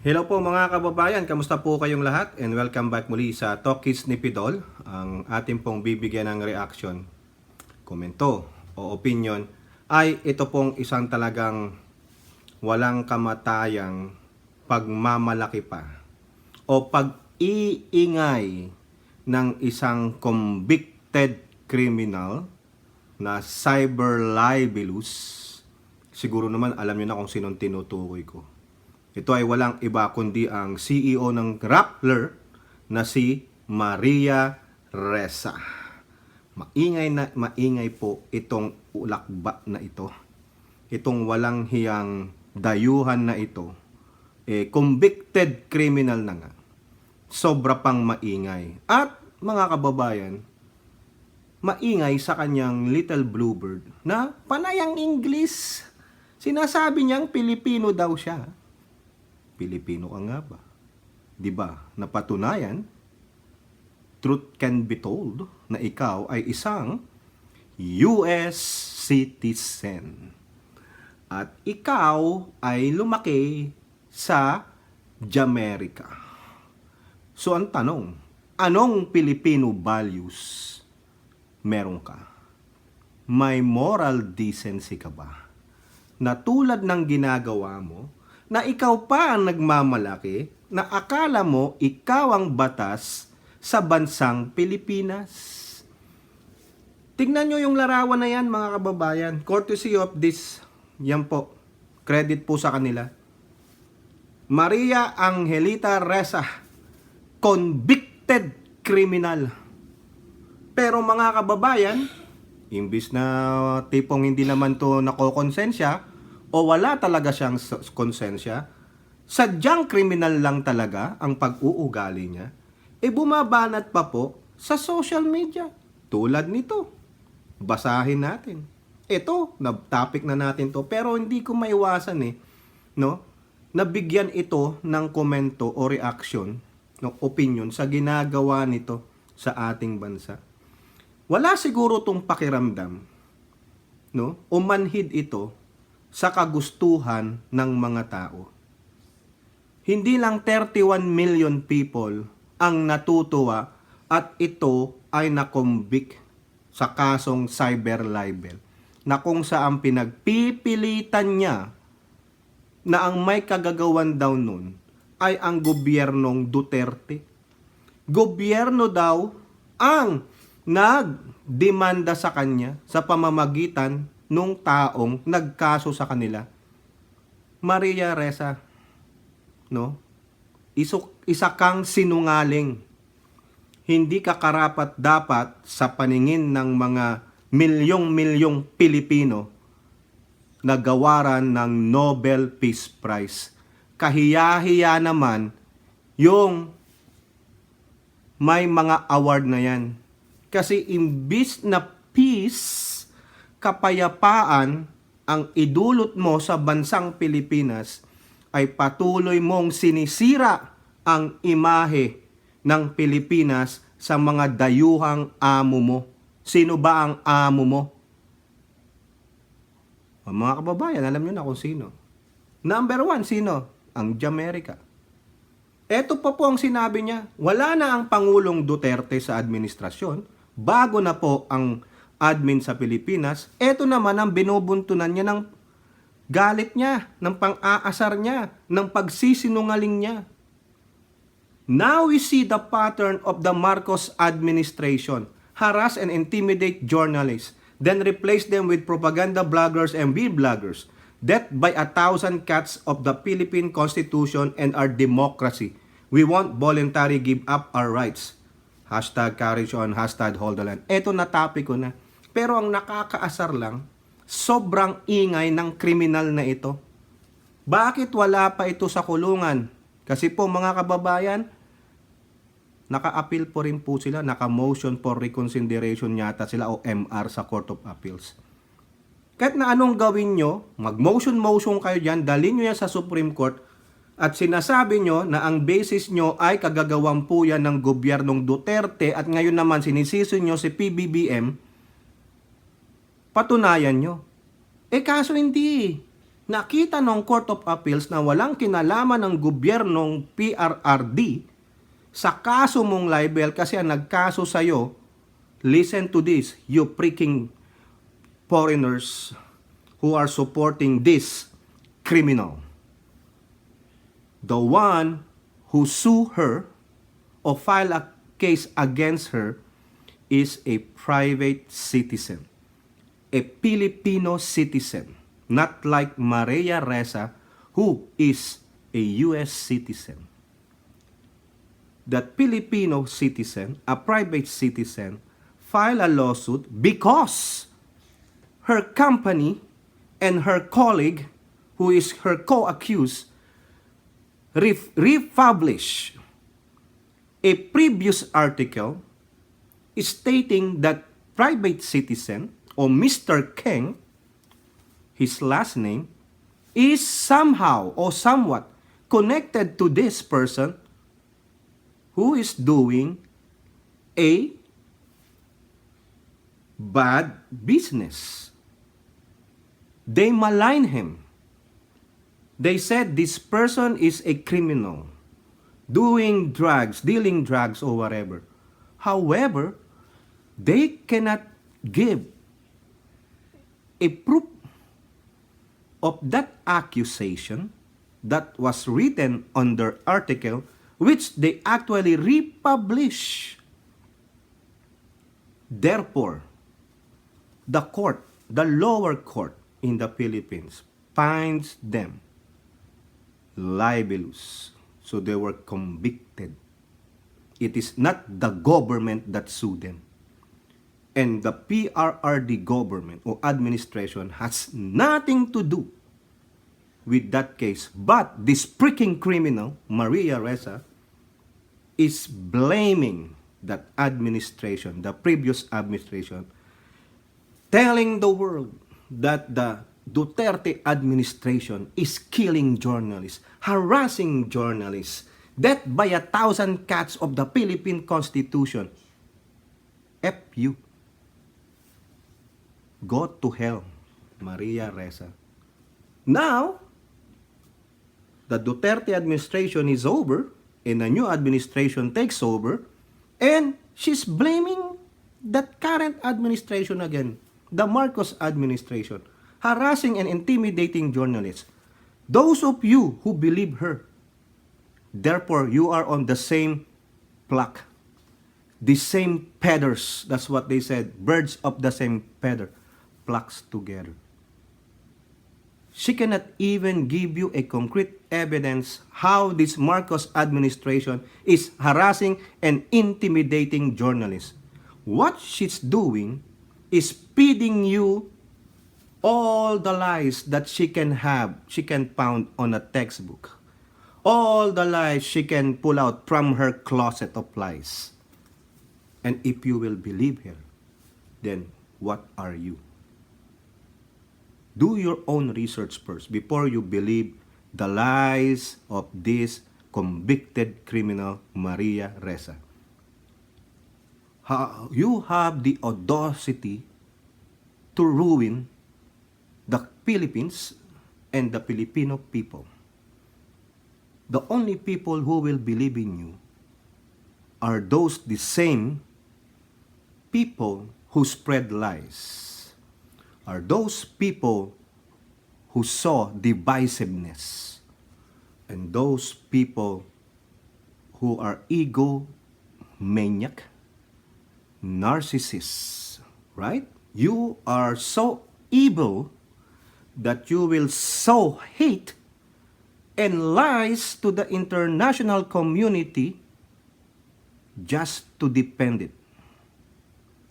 Hello po mga kababayan, kamusta po kayong lahat? And welcome back muli sa Talkies ni Pidol, ang ating pong bibigyan ng reaction, komento o opinion ay ito pong isang talagang walang kamatayang pagmamalaki pa o pag-iingay ng isang convicted criminal na cyber libelous. Siguro naman alam niyo na kung sinong tinutukoy ko. Ito ay walang iba kundi ang CEO ng Rappler na si Maria Ressa. Maingay po itong ulakba na ito. Itong walang hiyang dayuhan na ito. Convicted criminal na nga. Sobra pang maingay. At mga kababayan, maingay sa kanyang little bluebird na panayang English. Sinasabi niyang Pilipino daw siya. Pilipino ka nga ba? 'Di ba? Napatunayan, truth can be told na ikaw ay isang US citizen. At ikaw ay lumaki sa Jamaica. So ang tanong, anong Filipino values meron ka? May moral decency ka ba? Na tulad ng ginagawa mo, na ikaw pa ang nagmamalaki, na akala mo ikaw ang batas sa bansang Pilipinas. Tignan nyo yung larawan na yan mga kababayan. Courtesy of this, yan po, credit po sa kanila. Maria Angelita Ressa, convicted criminal. Pero mga kababayan, imbis na tipong hindi naman to nakokonsensya, o wala talaga siyang konsensya, sadyang kriminal lang talaga ang pag-uugali niya, bumabanat pa po sa social media. Tulad nito. Basahin natin. Ito, topic na natin to, pero hindi ko maiwasan no? Nabigyan ito ng komento o reaction, no, opinion sa ginagawa nito sa ating bansa. Wala siguro tong pakiramdam, no? Umanhid ito sa kagustuhan ng mga tao. Hindi lang 31 million people ang natutuwa at ito ay nakonvict sa kasong cyber libel na kung saan pinagpipilitan niya na ang may kagagawan daw nun ay ang gobyernong Duterte. Gobyerno daw ang nagdemanda sa kanya sa pamamagitan nung taong nagkaso sa kanila. Maria Ressa, no? Isa kang sinungaling. Hindi ka karapat dapat sa paningin ng mga milyong-milyong Pilipino na gawaran ng Nobel Peace Prize. Kahiya-hiya naman yung may mga award na yan. Kasi imbis na peace, kapayapaan ang idulot mo sa bansang Pilipinas, ay patuloy mong sinisira ang imahe ng Pilipinas sa mga dayuhang amo mo. Sino ba ang amo mo? Mga kababayan, alam nyo na kung sino. Number 1, sino? Ang Jamaica. Ito pa po ang sinabi niya. Wala na ang Pangulong Duterte sa administrasyon. Bago na po ang admin sa Pilipinas, eto naman ang binubuntunan niya ng galit niya, ng pang-aasar niya, ng pagsisinungaling niya. Now we see the pattern of the Marcos administration. Harass and intimidate journalists, then replace them with propaganda bloggers and weed bloggers. Death by 1,000 cuts of the Philippine Constitution and our democracy. We won't voluntarily give up our rights. Hashtag courage on, hashtag hold the line. Eto na topic ko na. Pero ang nakakaasar lang, sobrang ingay ng kriminal na ito. Bakit wala pa ito sa kulungan? Kasi po mga kababayan, naka-appeal po rin po sila, naka-motion for reconsideration yata sila o MR sa Court of Appeals. Kahit na anong gawin nyo, mag-motion kayo dyan, dalhin nyo yan sa Supreme Court, at sinasabi nyo na ang basis nyo ay kagagawang po yan ng gobyernong Duterte at ngayon naman sinisisi nyo si PBBM, patunayan nyo. Kaso hindi. nakita ng Court of Appeals na walang kinalaman ng gobyernong PRRD sa kaso mong libel kasi ang nagkaso sa'yo, listen to this, you freaking foreigners who are supporting this criminal. The one who sue her or file a case against her is a private citizen, a Filipino citizen, not like Maria Ressa, who is a U.S. citizen. That Filipino citizen, a private citizen, filed a lawsuit because her company and her colleague, who is her co-accused, republished a previous article stating that private citizen or Mr. Keng, his last name, is somehow or somewhat connected to this person who is doing a bad business. They malign him. They said this person is a criminal, doing drugs, dealing drugs or whatever. However, they cannot give a proof of that accusation that was written on their article, which they actually republish. Therefore, the court, the lower court in the Philippines, finds them libelous. So they were convicted. It is not the government that sued them. And the PRRD government or administration has nothing to do with that case. But this freaking criminal, Maria Ressa, is blaming that administration, the previous administration, telling the world that the Duterte administration is killing journalists, harassing journalists, death by 1,000 cuts of the Philippine Constitution. F you. Go to hell, Maria Ressa. Now, the Duterte administration is over, and a new administration takes over, and she's blaming that current administration again, the Marcos administration, harassing and intimidating journalists. Those of you who believe her, therefore you are on the same flock, the same feathers. That's what they said, birds of the same feather, flocks together. She cannot even give you a concrete evidence how this Marcos administration is harassing and intimidating journalists. What she's doing is feeding you all the lies that she can found on a textbook. All the lies she can pull out from her closet of lies. And if you will believe her, then what are you? Do your own research first before you believe the lies of this convicted criminal, Maria Ressa. You have the audacity to ruin the Philippines and the Filipino people. The only people who will believe in you are the same people who spread lies. Are those people who saw divisiveness, and those people who are egomaniac, narcissists, right? You are so evil that you will sow hate and lies to the international community just to defend it,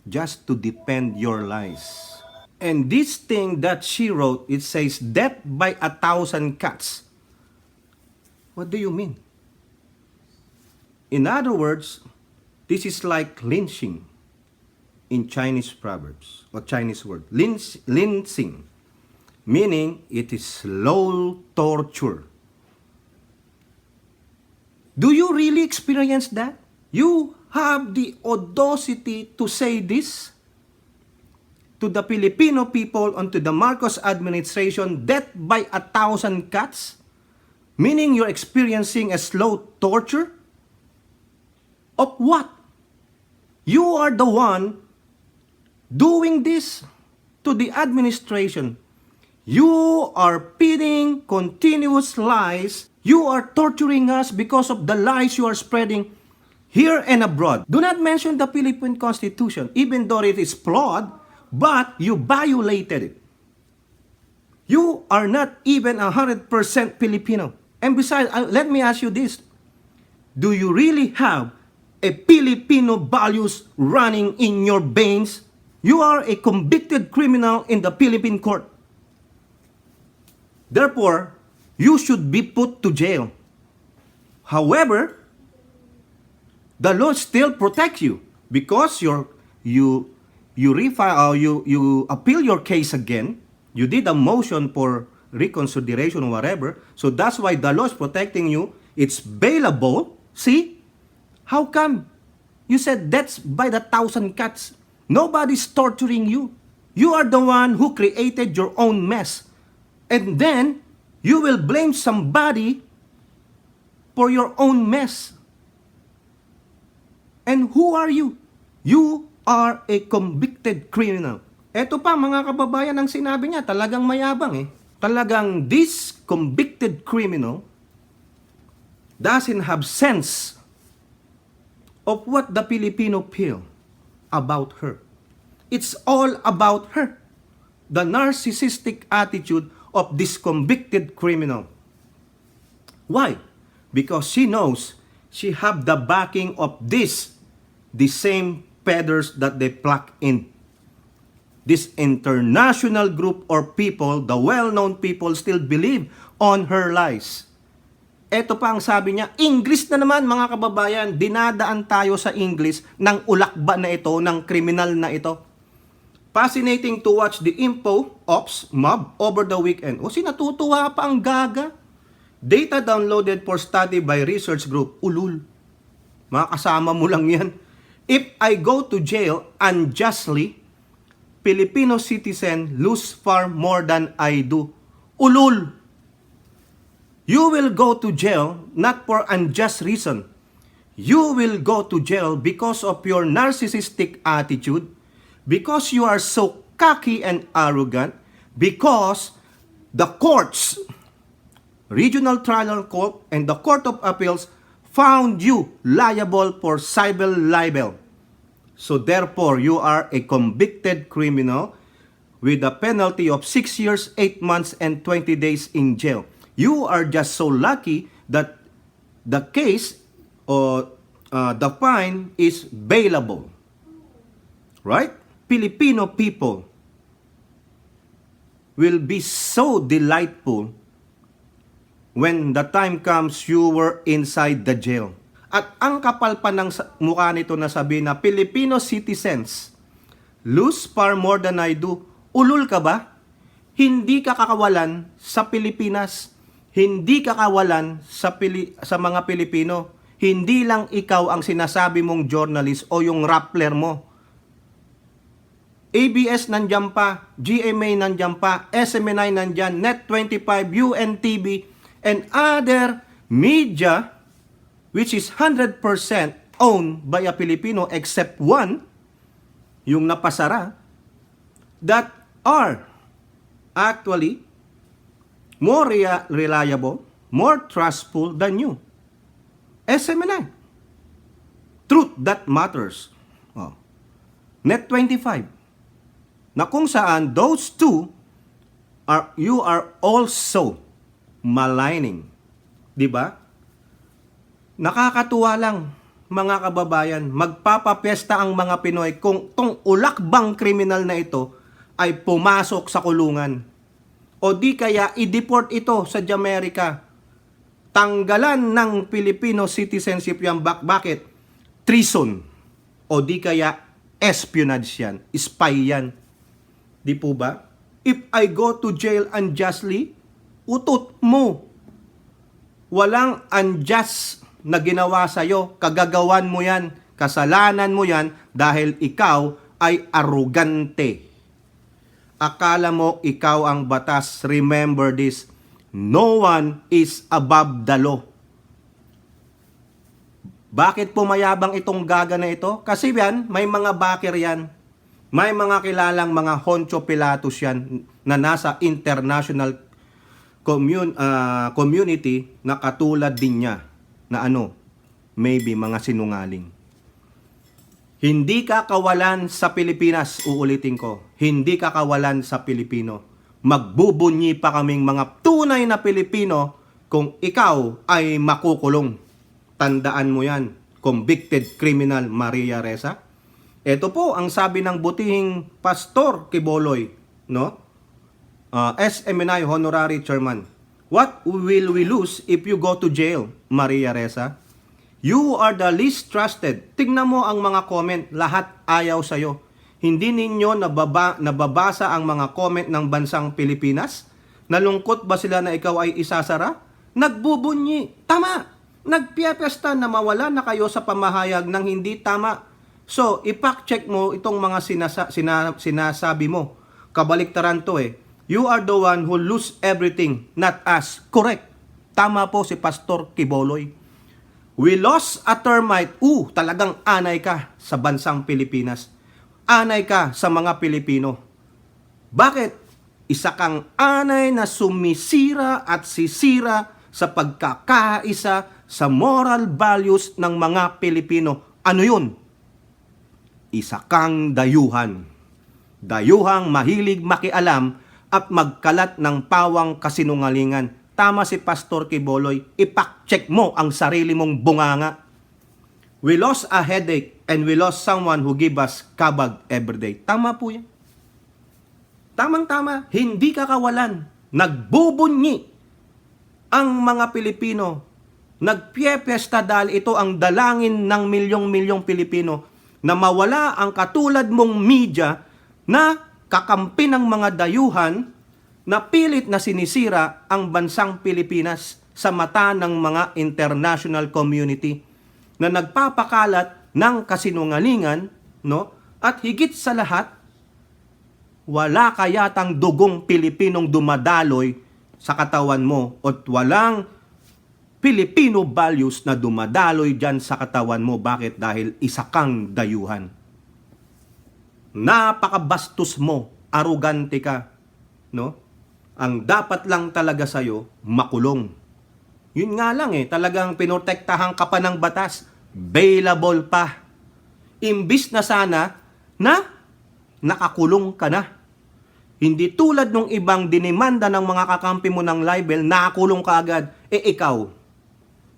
just to defend your lies. And this thing that she wrote, it says death by 1,000 cuts. What do you mean? In other words, this is like lynching in Chinese proverbs or Chinese word. Lynching, meaning it is slow torture. Do you really experience that? You have the audacity to say this? to the Filipino people and to the Marcos administration death by 1,000 cuts? Meaning you're experiencing a slow torture? Of what? You are the one doing this to the administration. You are feeding continuous lies. You are torturing us because of the lies you are spreading here and abroad. Do not mention the Philippine Constitution, even though it is flawed, but you violated it. You are not even 100% Filipino. And besides, let me ask you this. Do you really have a Filipino values running in your veins? You are a convicted criminal in the Philippine court. Therefore, you should be put to jail. However, the law still protects you because you appeal your case again. You did a motion for reconsideration or whatever. So that's why the law is protecting you. It's bailable. See? How come? You said that's by the 1,000 cuts. Nobody's torturing you. You are the one who created your own mess. And then, you will blame somebody for your own mess. And who are you? You are a convicted criminal. Eto pa mga kababayan, ang sinabi niya, talagang mayabang eh. Talagang this convicted criminal doesn't have sense of what the Filipino feel about her. It's all about her. The narcissistic attitude of this convicted criminal. Why? Because she knows she have the backing of the same feathers that they pluck in. This international group or people, the well-known people, still believe on her lies. Ito pa ang sabi niya, English na naman mga kababayan, dinadaan tayo sa English ng ulakba na ito, ng kriminal na ito. Fascinating to watch the info ops mob over the weekend. O sinatutuwa pa ang gaga. Data downloaded for study by research group. Ulul. Makakasama mo lang yan. If I go to jail unjustly, Filipino citizen lose far more than I do. Ulul. You will go to jail not for unjust reason. You will go to jail because of your narcissistic attitude, because you are so cocky and arrogant, because the courts, Regional Trial Court and the Court of Appeals found you liable for civil libel. So therefore, you are a convicted criminal with a penalty of 6 years, 8 months, and 20 days in jail. You are just so lucky that the case or the fine is bailable. Right? Filipino people will be so delightful when the time comes you were inside the jail. At ang kapal pa ng mukha nito na sabi na Filipino citizens lose far more than I do. Ulul ka ba? Hindi ka kakawalan sa Pilipinas. Hindi ka kawalan sa mga Pilipino. Hindi lang ikaw ang sinasabi mong journalist o yung rappler mo. ABS nandyan pa, GMA nandyan pa, SMNI nandyan, Net25, UNTV, and other media which is 100% owned by a Filipino except one, yung napasara, that are actually more reliable, more trustful than you. SMNI. Truth that matters. Oh. Net25. Na kung saan those two you are also maligning. 'Di ba? Nakakatuwa lang mga kababayan, magpapapiesta ang mga Pinoy kung tong ulakbang kriminal na ito ay pumasok sa kulungan. O di kaya i-deport ito sa Jamaica. Tanggalan ng Filipino citizenship yan. Bakit? Treason. O di kaya espionage yan. Spy yan. Di po ba? If I go to jail unjustly, utot mo. Walang unjust na ginawa sa'yo. Kagagawan mo yan. Kasalanan mo yan dahil ikaw ay arugante. Akala mo ikaw ang batas. Remember this. No one is above the law. Bakit pumayabang itong gaga na ito? Kasi yan, may mga backer yan. May mga kilalang mga Honcho Pilatos yan na nasa international community na katulad din niya na maybe mga sinungaling. Hindi ka kawalan sa Pilipinas, uulitin ko. Hindi ka kawalan sa Pilipino. Magbubunyi pa kaming mga tunay na Pilipino kung ikaw ay makukulong. Tandaan mo yan, convicted criminal Maria Ressa. Ito po ang sabi ng butihing Pastor Quiboloy, no? SMNI Honorary Chairman. What will we lose if you go to jail, Maria Ressa? You are the least trusted. Tingnan mo ang mga comment, lahat ayaw sa'yo. Hindi ninyo nababasa ang mga comment ng bansang Pilipinas? Nalungkot ba sila na ikaw ay isasara? Nagbubunyi. Tama. Nagpiapesta na mawala na kayo sa pamahayag ng hindi tama. So, ipact-check mo itong mga sinasabi mo. Kabaliktaran to eh. You are the one who lose everything, not us. Correct. Tama po si Pastor Quiboloy. We lost a termite. Talagang anay ka sa bansang Pilipinas. Anay ka sa mga Pilipino. Bakit? Isa kang anay na sumisira at sisira sa pagkakaisa sa moral values ng mga Pilipino. Ano yun? Isa kang dayuhan. Dayuhang mahilig makialam at magkalat ng pawang kasinungalingan. Tama si Pastor Quiboloy, ipact-check mo ang sarili mong bunganga. We lost a headache and we lost someone who give us kabag everyday. Tama po yan. Tamang-tama, hindi ka kawalan. Nagbubunyi ang mga Pilipino. Nagpiepesta dahil ito ang dalangin ng milyong-milyong Pilipino na mawala ang katulad mong media na kakampi ng mga dayuhan na pilit na sinisira ang bansang Pilipinas sa mata ng mga international community na nagpapakalat ng kasinungalingan, no? At higit sa lahat, wala kayatang dugong Pilipinong dumadaloy sa katawan mo at walang Filipino values na dumadaloy dyan sa katawan mo. Bakit? Dahil isa kang dayuhan. Napakabastos mo, arugante ka, no? Ang dapat lang talaga sa'yo, makulong. Yun nga lang talagang pinotektahan ka pa ng batas. Bailable pa. Imbis na sana na nakakulong ka na. Hindi tulad nung ibang dinimanda ng mga kakampi mo ng libel, nakakulong ka agad. Ikaw,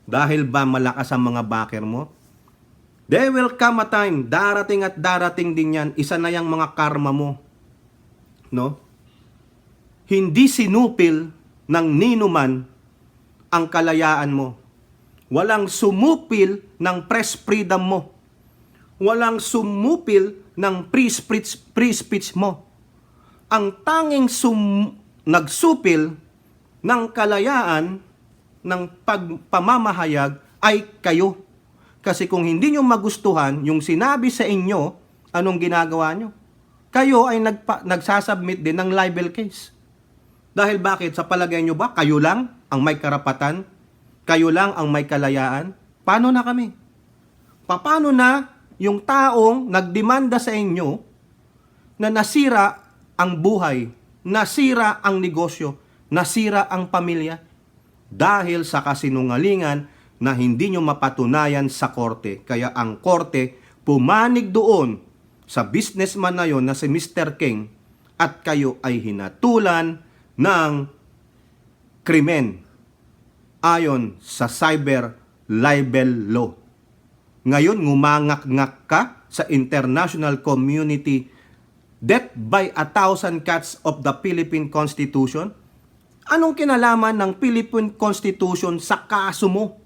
dahil ba malakas ang mga backer mo? There will come a time, darating at darating din yan, isa na yung mga karma mo. No? Hindi sinupil ng ninuman ang kalayaan mo. Walang sumupil ng press freedom mo. Walang sumupil ng free speech mo. Ang tanging nagsupil ng kalayaan ng pagpamamahayag ay kayo. Kasi kung hindi nyo magustuhan yung sinabi sa inyo, anong ginagawa nyo? Kayo ay nagsasubmit din ng libel case. Dahil bakit? Sa palagay nyo ba, kayo lang ang may karapatan? Kayo lang ang may kalayaan? Paano na kami? Paano na yung taong nagdemanda sa inyo na nasira ang buhay, nasira ang negosyo, nasira ang pamilya? Dahil sa kasinungalingan na hindi nyo mapatunayan sa korte. Kaya ang korte pumanig doon sa businessman na yon na si Mr. King at kayo ay hinatulan ng krimen ayon sa cyber libel law. Ngayon, ngumangak-ngak ka sa international community, death by 1,000 cuts of the Philippine Constitution. Anong kinalaman ng Philippine Constitution sa kaso mo?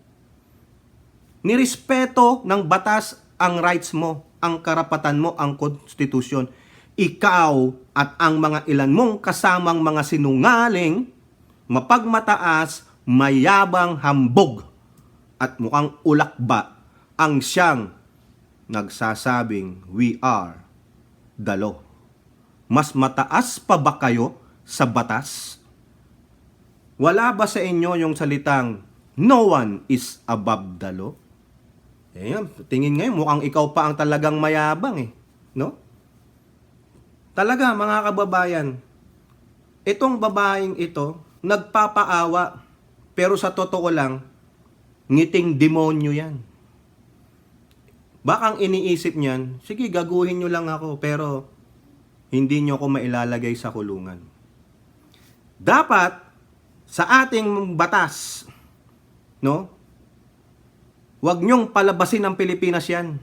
Nirespeto ng batas ang rights mo, ang karapatan mo, ang konstitusyon. Ikaw at ang mga ilan mong kasamang mga sinungaling, mapagmataas, mayabang hambog, at mukhang ulakba ang siyang nagsasabing we are the law. Mas mataas pa ba kayo sa batas? Wala ba sa inyo yung salitang no one is above the law? Ayan, tingin ngayon mukhang ikaw pa ang talagang mayabang eh, no? Talaga mga kababayan, itong babaeng ito nagpapaawa pero sa totoo lang ngiting demonyo yan. Bakang iniisip niyan, sige gaguhin nyo lang ako pero hindi nyo ako mailalagay sa kulungan. Dapat sa ating batas, no? Huwag nyong palabasin ng Pilipinas yan.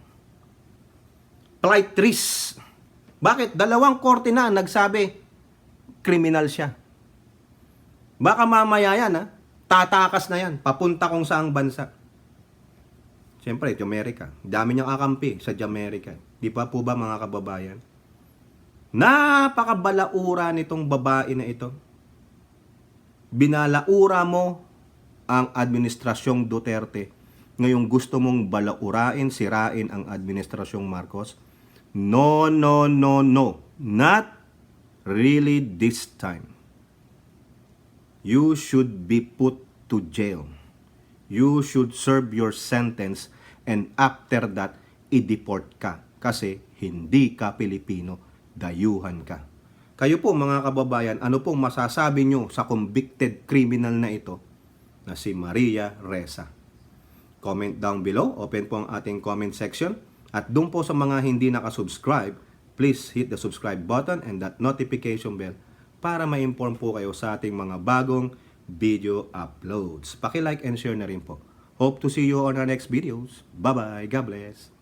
Flight risk. Bakit? 2 korte na nagsabi, kriminal siya. Baka mamaya yan, tatakas na yan, papunta kung saang bansa. Siyempre, Jamaica. Dami niyang akampi sa Jamaica. Di pa po ba mga kababayan? Napakabalaura nitong babae na ito. Binalaura mo ang administrasyong Duterte. Ngayong gusto mong balaurain, sirain ang administrasyong Marcos. No, no, no, no. Not really this time. You should be put to jail. You should serve your sentence and after that, i-deport ka. Kasi hindi ka Pilipino, dayuhan ka. Kayo po mga kababayan, ano pong masasabi nyo sa convicted criminal na ito na si Maria Ressa? Comment down below, open po ang ating comment section. At doon po sa mga hindi nakasubscribe, please hit the subscribe button and that notification bell para ma-inform po kayo sa ating mga bagong video uploads. Paki-like and share na rin po. Hope to see you on our next videos. Bye-bye. God bless.